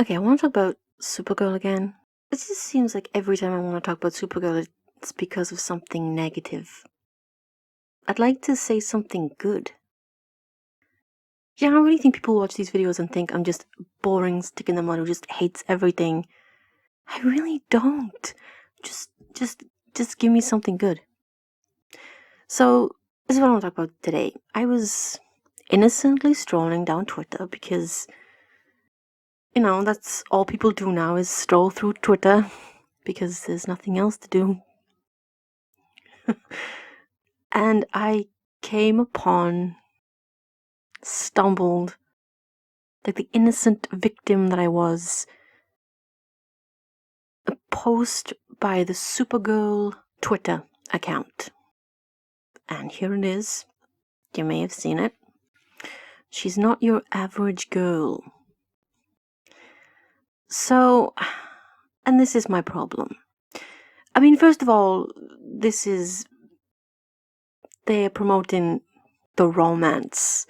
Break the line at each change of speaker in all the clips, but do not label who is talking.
Okay, I want to talk about Supergirl again. It just seems like every time I want to talk about Supergirl, it's because of something negative. I'd like to say something good. Yeah, I really think people watch these videos and think I'm just boring stick in the mud who just hates everything. I really don't. Just give me something good. So, this is what I want to talk about today. I was innocently strolling down Twitter because, that's all people do now is stroll through Twitter because there's nothing else to do. And I came upon, stumbled, like the innocent victim that I was, a post by the Supergirl Twitter account. And here it is. You may have seen it. She's not your average girl. So, and this is my problem. I mean, first of all, they're promoting the romance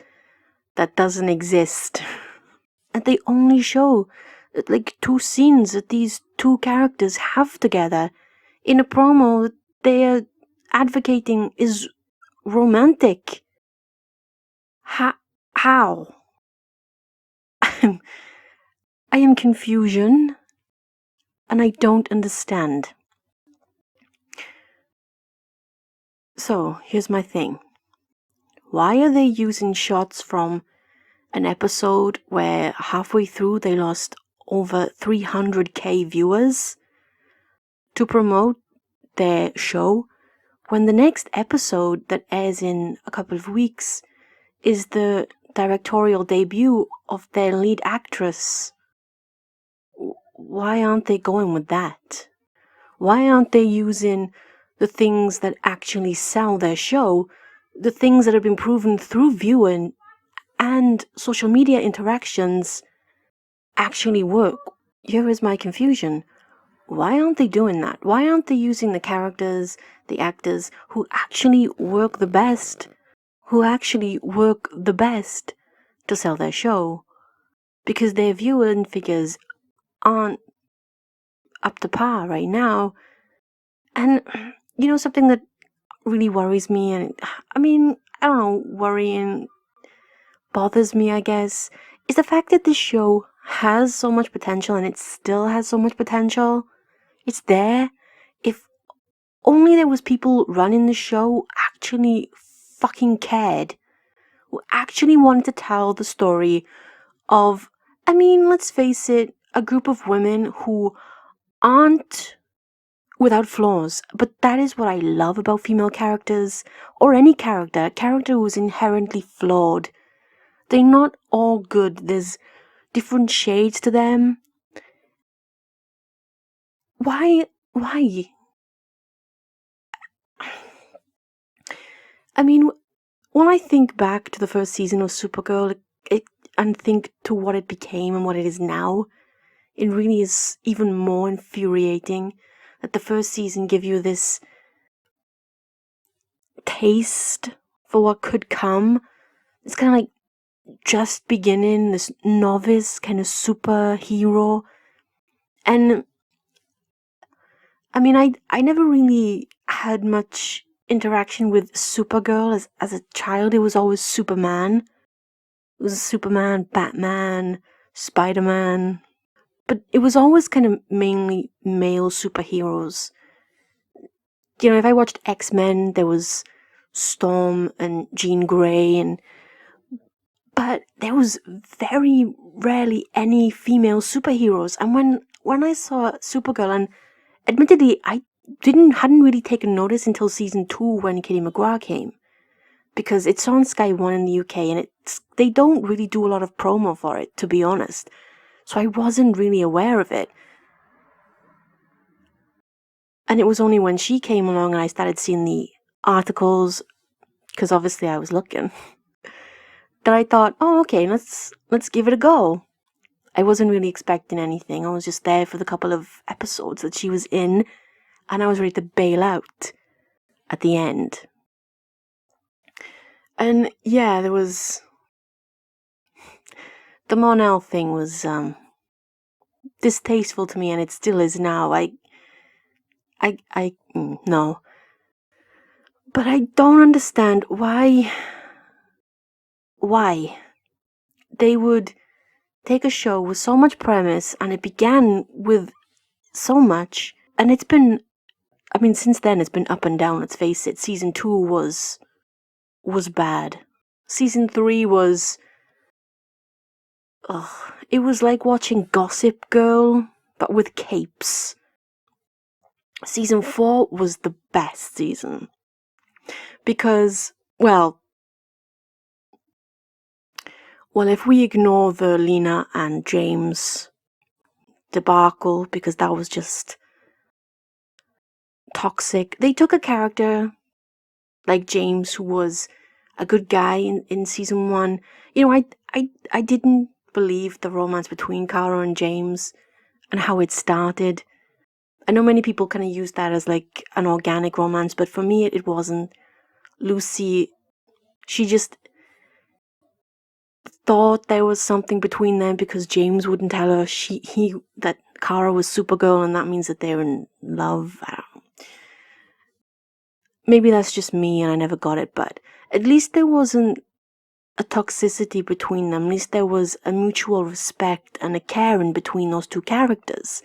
that doesn't exist. And they only show like 2 scenes that these 2 characters have together in a promo that they're advocating is romantic. How? I am confusion, and I don't understand. So, here's my thing. Why are they using shots from an episode where halfway through they lost over 300k viewers to promote their show, when the next episode that airs in a couple of weeks is the directorial debut of their lead actress? Why aren't they going with that? Why aren't they using the things that actually sell their show, the things that have been proven through viewing and social media interactions actually work? Here is my confusion. Why aren't they doing that? Why aren't they using the characters, the actors who actually work the best, to sell their show? Because their viewing figures aren't up to par right now. And, something that really worries me, and I don't know, worrying bothers me, I guess, is the fact that this show has so much potential and it still has so much potential. It's there. If only there was people running the show actually fucking cared, who actually wanted to tell the story of, let's face it, a group of women who aren't without flaws. But that is what I love about female characters, or any character who's inherently flawed. They're not all good. There's different shades to them. Why? When I think back to the first season of Supergirl, and think to what it became and what it is now, it really is even more infuriating that the first season give you this taste for what could come. It's kind of like just beginning, this novice kind of superhero. And I never really had much interaction with Supergirl as a child. It was always Superman. It was Superman, Batman, Spider-Man. But it was always kind of mainly male superheroes. If I watched X-Men, there was Storm and Jean Grey, but there was very rarely any female superheroes. And when I saw Supergirl, and admittedly, I hadn't really taken notice until season 2 when Kitty McGraw came, because it's on Sky One in the UK, and they don't really do a lot of promo for it, to be honest. So I wasn't really aware of it. And it was only when she came along and I started seeing the articles, because obviously I was looking, that I thought, oh, okay, let's give it a go. I wasn't really expecting anything. I was just there for the couple of episodes that she was in, and I was ready to bail out at the end. And yeah, the Mon-El thing was distasteful to me, and it still is now. No. But I don't understand why they would take a show with so much premise, and it began with so much, and it's been, I mean, since then it's been up and down, let's face it. Season 2 was bad. Season 3 was, it was like watching Gossip Girl, but with capes. Season 4 was the best season. Because, well, if we ignore the Lena and James debacle, because that was just toxic, they took a character like James, who was a good guy in season 1. You know, I didn't believe the romance between Cara and James and how it started. I know many people kind of use that as like an organic romance, but for me it wasn't. Lucy, she just thought there was something between them because James wouldn't tell her that Cara was Supergirl, and that means that they're in love. I don't know. Maybe that's just me and I never got it, but at least there wasn't a toxicity between them. At least there was a mutual respect and a care in between those two characters.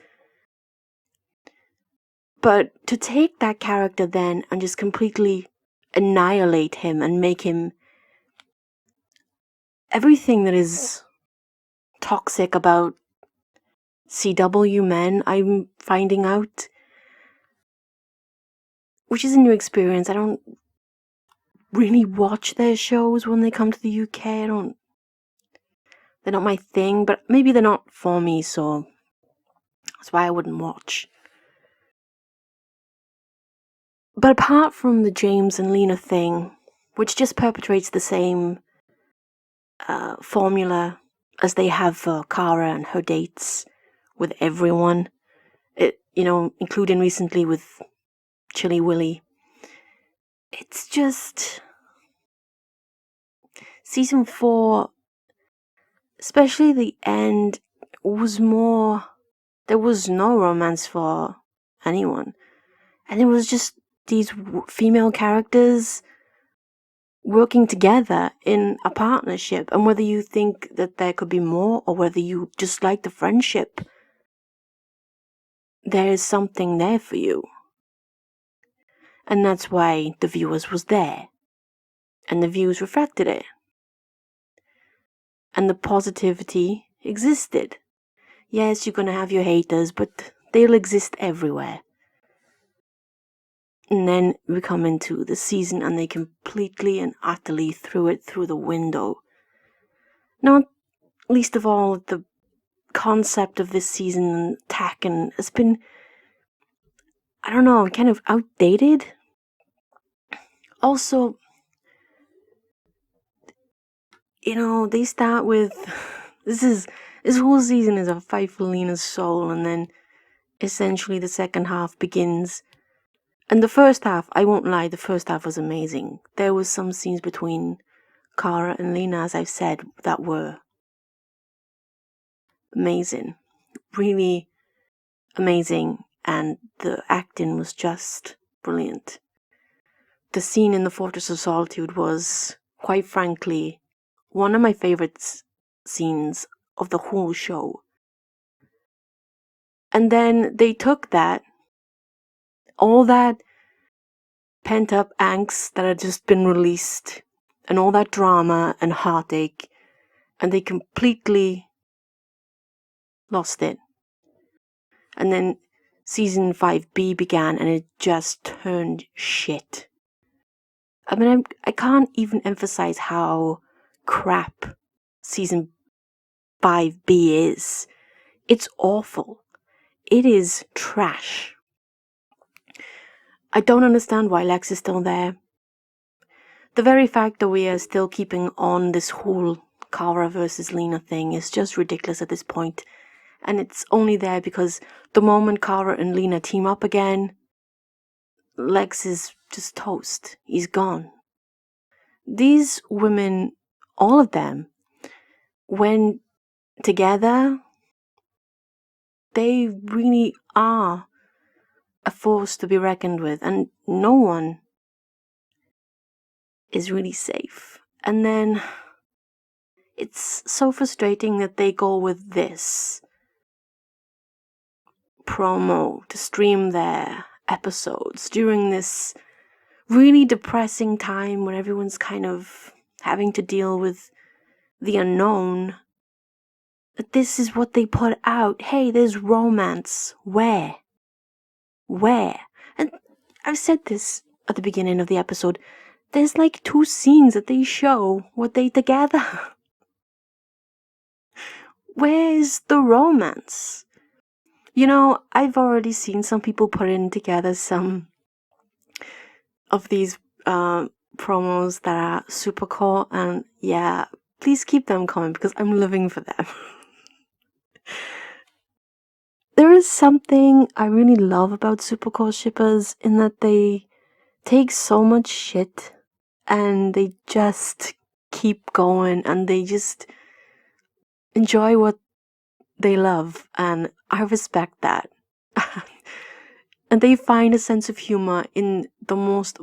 But to take that character then and just completely annihilate him and make him everything that is toxic about CW men, I'm finding out, which is a new experience. I don't really watch their shows when they come to the UK. They're not my thing, but maybe they're not for me, so that's why I wouldn't watch. But apart from the James and Lena thing, which just perpetrates the same formula as they have for Cara and her dates with everyone, including recently with Chilly Willy, it's just season 4, especially the end, was more, there was no romance for anyone, and it was just these female characters working together in a partnership, and whether you think that there could be more or whether you just like the friendship, there is something there for you. And that's why the viewers was there, and the views reflected it, and the positivity existed. Yes, you're gonna have your haters, but they'll exist everywhere. And then we come into the season and they completely and utterly threw it through the window. Not least of all, the concept of this season and Tacken has been, I don't know, kind of outdated. Also, they start with, this whole season is a fight for Lena's soul, and then essentially the second half begins. And the first half, I won't lie, the first half was amazing. There was some scenes between Cara and Lena, as I've said, that were amazing. Really amazing. And the acting was just brilliant. The scene in the Fortress of Solitude was, quite frankly, one of my favorite scenes of the whole show. And then they took that, all that pent-up angst that had just been released, and all that drama and heartache, and they completely lost it. And then season 5B began, and it just turned shit. I mean, I can't even emphasize how crap season 5B is. It's awful. It is trash. I don't understand why Lex is still there. The very fact that we are still keeping on this whole Cara versus Lena thing is just ridiculous at this point. And it's only there because the moment Cara and Lena team up again, Lex is just toast. He's gone. These women, all of them, when together, they really are a force to be reckoned with, and no one is really safe. And then it's so frustrating that they go with this promo to stream their episodes during this really depressing time where everyone's kind of having to deal with the unknown. That this is what they put out. Hey, there's romance. Where? And I've said this at the beginning of the episode. There's like 2 scenes that they show what they together. Where's the romance? You know, I've already seen some people putting together some of these promos that are super cool, and yeah, please keep them coming because I'm living for them. There is something I really love about Supergirl shippers in that they take so much shit and they just keep going and they just enjoy what they love, and I respect that. And they find a sense of humor in the most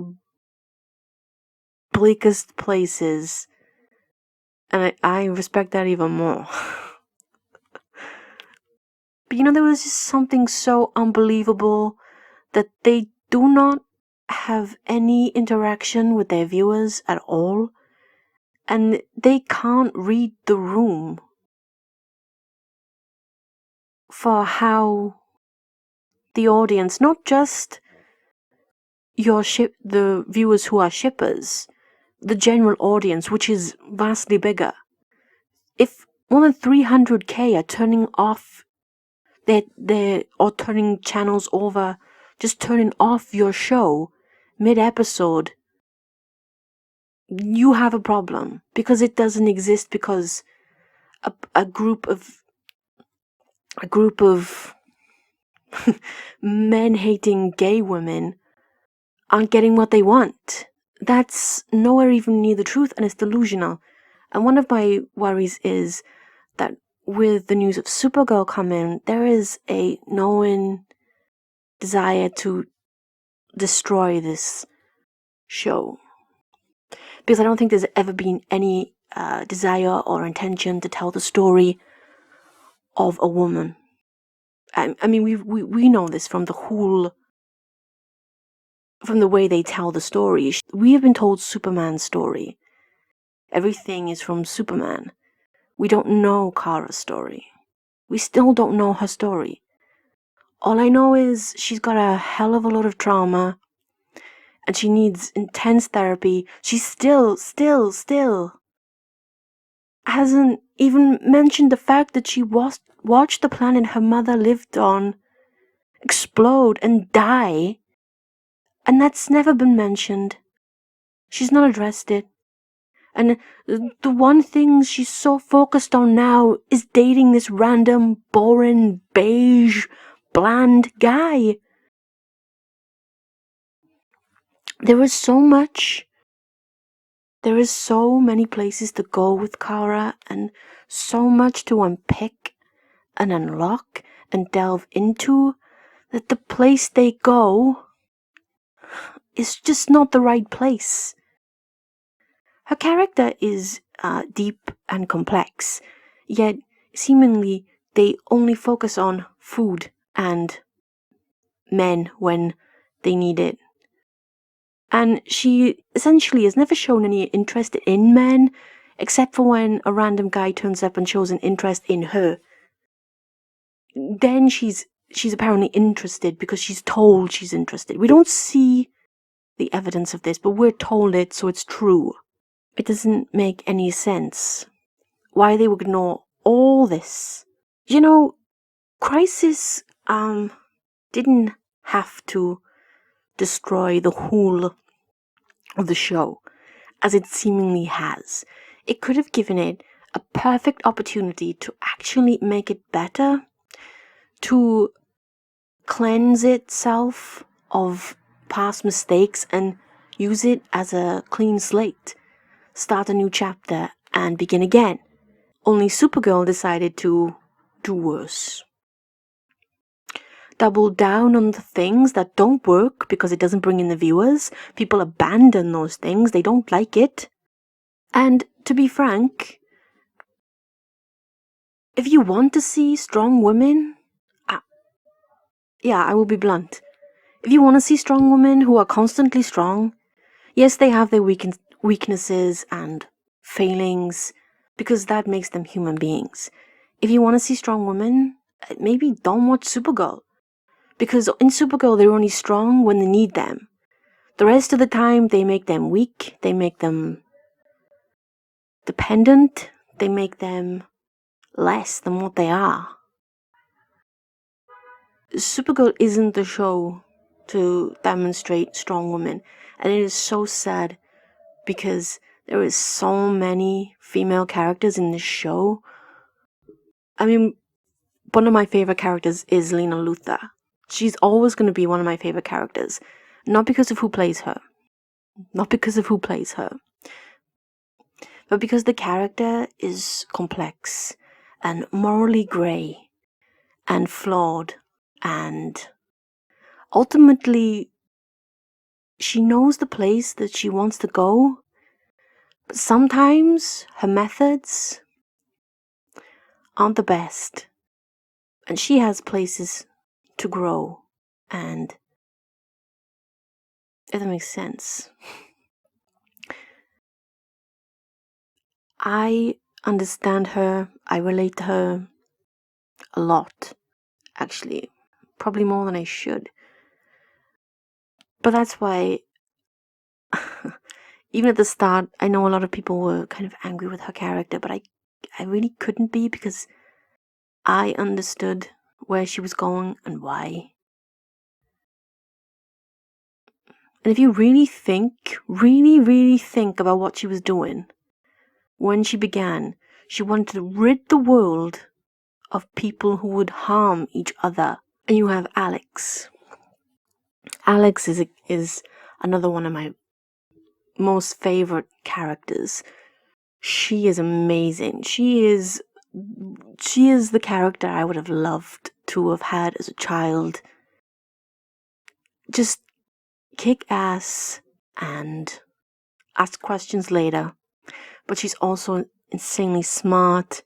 bleakest places, and I respect that even more. But you know, there was just something so unbelievable that they do not have any interaction with their viewers at all, and they can't read the room for how the audience, not just the viewers who are shippers, the general audience, which is vastly bigger. If more than 300k are turning off or turning channels over, just turning off your show mid-episode, you have a problem, because it doesn't exist because a group of men-hating gay women aren't getting what they want. That's nowhere even near the truth, and it's delusional. And one of my worries is that with the news of Supergirl coming, there is a known desire to destroy this show. Because I don't think there's ever been any desire or intention to tell the story of a woman. I mean, we know this from from the way they tell the story. We have been told Superman's story. Everything is from Superman. We don't know Kara's story. We still don't know her story. All I know is she's got a hell of a lot of trauma and she needs intense therapy. She still hasn't even mentioned the fact that she watched the planet her mother lived on explode and die, and that's never been mentioned. She's not addressed it. And the one thing she's so focused on now is dating this random, boring, beige, bland guy. There is so many places to go with Kara, and so much to unpick and unlock and delve into, that the place they go is just not the right place. Her character is deep and complex, yet seemingly they only focus on food and men when they need it. And she essentially has never shown any interest in men, except for when a random guy turns up and shows an interest in her. Then she's apparently interested because she's told she's interested. We don't see the evidence of this, but we're told it, so it's true. It doesn't make any sense why they would ignore all this. You know, Crisis didn't have to destroy the whole of the show, as it seemingly has. It could have given it a perfect opportunity to actually make it better, to cleanse itself of past mistakes and use it as a clean slate, start a new chapter and begin again. Only Supergirl decided to do worse. double down on the things that don't work because it doesn't bring in the viewers. People abandon those things. They don't like it. And to be frank, if you want to see strong women, I will be blunt. If you want to see strong women who are constantly strong, yes, they have their weaknesses and failings because that makes them human beings. If you want to see strong women, maybe don't watch Supergirl. Because in Supergirl, they're only strong when they need them. The rest of the time, they make them weak. They make them dependent. They make them less than what they are. Supergirl isn't the show to demonstrate strong women. And it is so sad because there is so many female characters in this show. I mean, one of my favorite characters is Lena Luthor. She's always going to be one of my favorite characters. Not because of who plays her. Not because of who plays her. But because the character is complex and morally grey and flawed, and ultimately she knows the place that she wants to go, but sometimes her methods aren't the best, and she has places to grow, and if that makes sense. I understand her, I relate to her a lot, actually, probably more than I should. But that's why, even at the start, I know a lot of people were kind of angry with her character, but I really couldn't be because I understood where she was going and why. And if you really think about what she was doing, when she began, she wanted to rid the world of people who would harm each other. And you have Alex. Alex is another one of my most favorite characters. She is amazing. She is the character I would have loved to have had as a child. Just kick ass and ask questions later. But she's also insanely smart.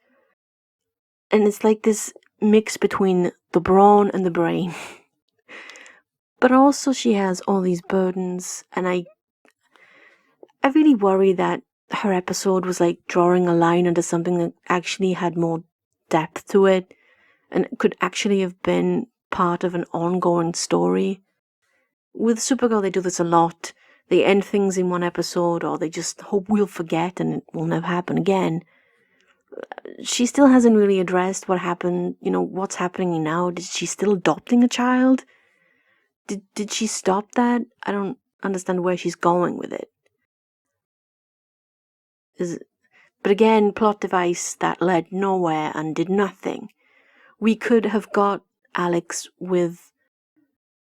And it's like this mix between the brawn and the brain. But also she has all these burdens, and I really worry that her episode was like drawing a line into something that actually had more depth to it and could actually have been part of an ongoing story. With Supergirl, they do this a lot. They end things in one episode, or they just hope we'll forget and it will never happen again. She still hasn't really addressed what happened, what's happening now. Is she still adopting a child? Did she stop that? I don't understand where she's going with it. But again, plot device that led nowhere and did nothing. We could have got Alex with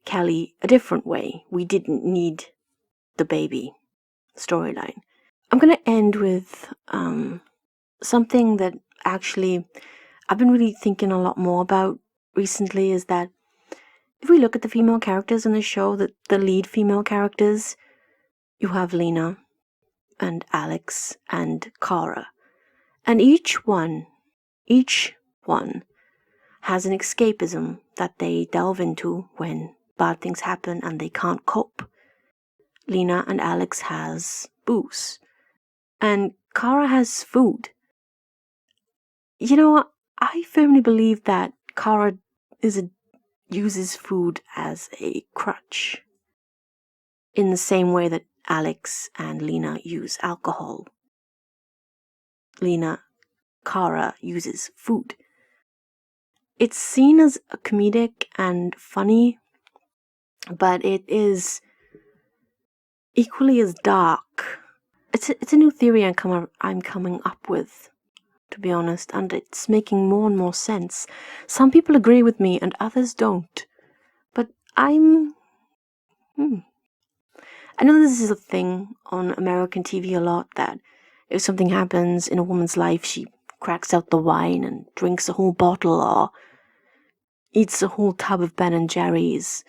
Kelly a different way. We didn't need the baby storyline. I'm going to end with something that actually I've been really thinking a lot more about recently, is that if we look at the female characters in the show, the lead female characters, you have Lena and Alex and Kara. And each one has an escapism that they delve into when bad things happen and they can't cope. Lena and Alex has booze. And Kara has food. I firmly believe that Kara uses food as a crutch, in the same way that Alex and Lena use alcohol. Kara uses food. It's seen as a comedic and funny, but it is equally as dark. It's a new theory I'm coming up with, to be honest, and it's making more and more sense. Some people agree with me and others don't. But I know this is a thing on American TV a lot, that if something happens in a woman's life, she cracks out the wine and drinks a whole bottle, or eats a whole tub of Ben and Jerry's,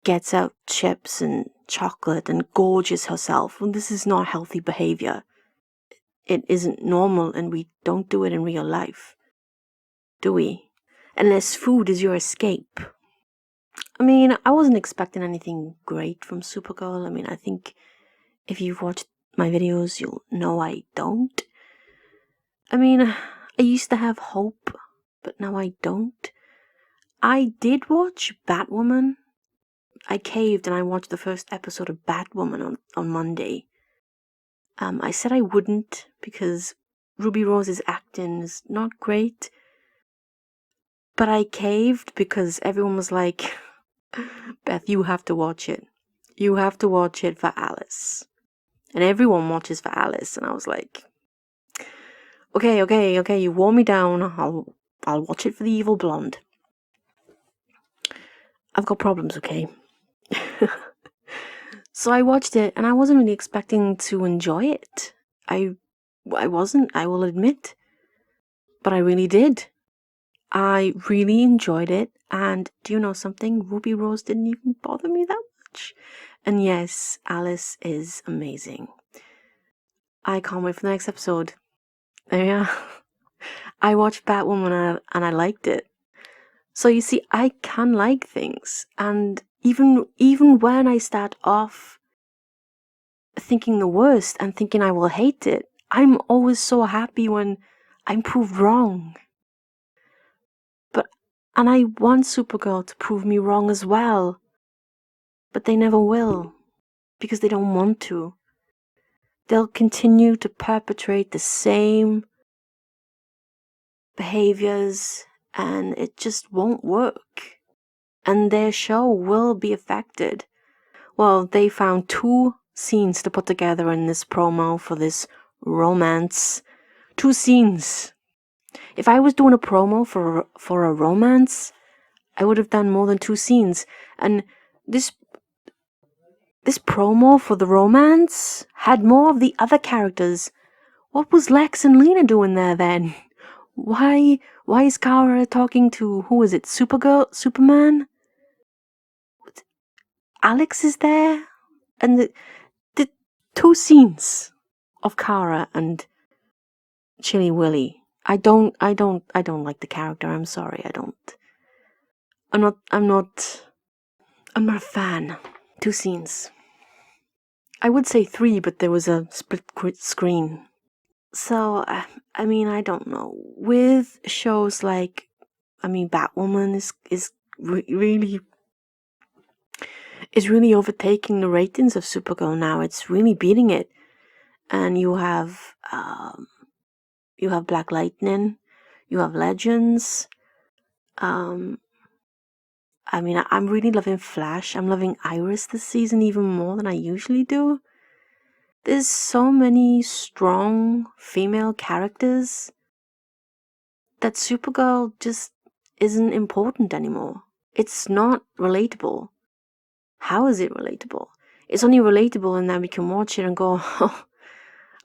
gets out chips and chocolate and gorges herself. Well, this is not healthy behavior. It isn't normal, and we don't do it in real life, do we? Unless food is your escape. I mean, I wasn't expecting anything great from Supergirl. I mean, I think if you've watched my videos, you'll know I don't. I mean, I used to have hope, but now I don't. I did watch Batwoman. I caved and I watched the first episode of Batwoman on Monday. I said I wouldn't because Ruby Rose's acting is not great. But I caved because everyone was like, Beth, you have to watch it. You have to watch it for Alice. And everyone watches for Alice. And I was like, okay, you wore me down. I'll watch it for the evil blonde. I've got problems, okay? So I watched it, and I wasn't really expecting to enjoy it. I wasn't, I will admit. But I really did. I really enjoyed it, and do you know something? Ruby Rose didn't even bother me that much. And yes, Alice is amazing. I can't wait for the next episode. Yeah. I watched Batwoman and I liked it. So you see, I can like things, and even when I start off thinking the worst and thinking I will hate it, I'm always so happy when I'm proved wrong. And I want Supergirl to prove me wrong as well. But they never will, because they don't want to. They'll continue to perpetrate the same behaviors, and it just won't work. And their show will be affected. Well, they found 2 scenes to put together in this promo for this romance. 2 scenes. If I was doing a promo for a romance, I would have done more than 2 scenes. And this promo for the romance had more of the other characters. What was Lex and Lena doing there then? Why is Kara talking to, who is it, Superman? Alex is there? And the 2 scenes of Kara and Chilly Willy. I don't like the character. I'm sorry, I don't. I'm not a fan. 2 scenes. I would say 3, but there was a split screen. So, I mean, I don't know. With shows like, Batwoman is really overtaking the ratings of Supergirl now. It's really beating it. And you have Black Lightning, you have Legends. I'm really loving Flash. I'm loving Iris this season even more than I usually do. There's so many strong female characters that Supergirl just isn't important anymore. It's not relatable. How is it relatable? It's only relatable in that we can watch it and go,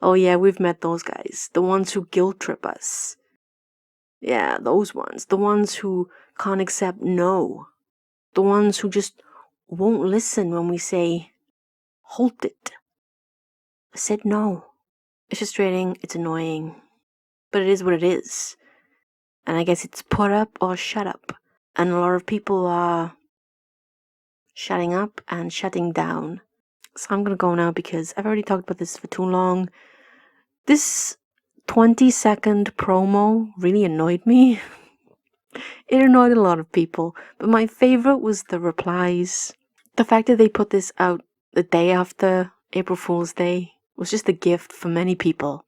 oh yeah, we've met those guys. The ones who guilt trip us. Yeah, those ones. The ones who can't accept no. The ones who just won't listen when we say, hold it. I said no. It's frustrating, it's annoying, but it is what it is. And I guess it's put up or shut up. And a lot of people are shutting up and shutting down. So I'm gonna go now because I've already talked about this for too long. This 20-second promo really annoyed me. It annoyed a lot of people, but my favorite was the replies. The fact that they put this out the day after April Fool's Day was just a gift for many people.